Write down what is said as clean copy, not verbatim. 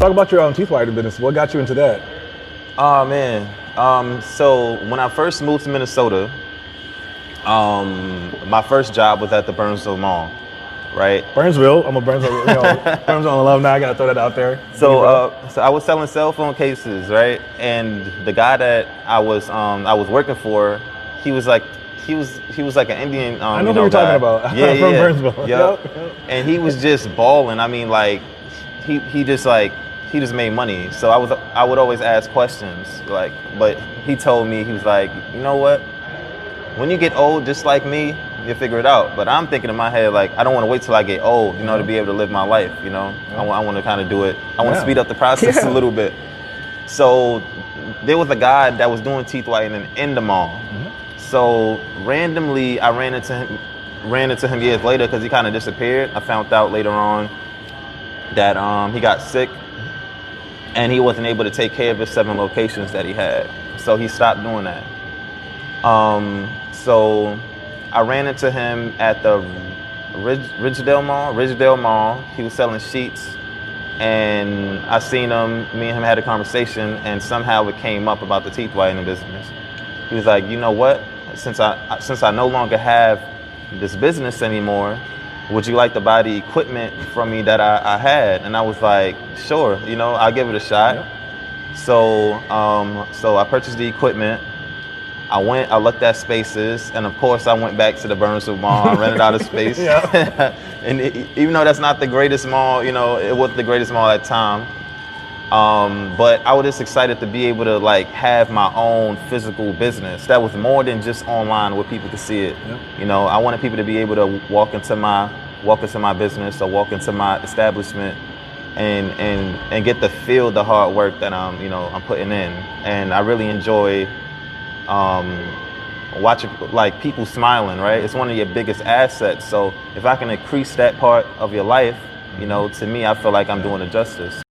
talk about your teeth whitening business. What got you into that? Oh man. So when I first moved to Minnesota, my first job was at the Burnsville Mall, right? Burnsville. I'm a Burnsville, Burnsville alumni. I gotta throw that out there. So I was selling cell phone cases, right? And the guy that I was working for, he was like an Indian. I know who you're talking about. Yeah, from Burnsville. Yep. And he was just balling. I mean, like he just made money. So I would always ask questions, like, but he told me, he was like, you know what? When you get old, just like me, you'll figure it out. But I'm thinking in my head, like, I don't want to wait till I get old, to be able to live my life, I want to kind of do it. I want to speed up the process a little bit. So there was a guy that was doing teeth whitening in the mall. Mm-hmm. So randomly, I ran into him years later because he kind of disappeared. I found out later on that he got sick and he wasn't able to take care of his 7 locations that he had. So he stopped doing that. So I ran into him at the Ridgedale Mall. He was selling sheets, and I seen him. Me and him had a conversation, and somehow it came up about the teeth whitening business. He was like, you know what? Since I no longer have this business anymore, would you like to buy the equipment from me that I had? And I was like, sure. I'll give it a shot. Yep. So I purchased the equipment. I looked at spaces, and of course I went back to the Burnsville Mall. I rented out a space. And even though that's not the greatest mall, it wasn't the greatest mall at the time. But I was just excited to be able to have my own physical business that was more than just online where people could see it. Yep. I wanted people to be able to walk into my business or walk into my establishment and get to feel the hard work that I'm putting in. And I really enjoy watching people smiling, right? It's one of your biggest assets. So if I can increase that part of your life, to me, I feel like I'm doing it justice.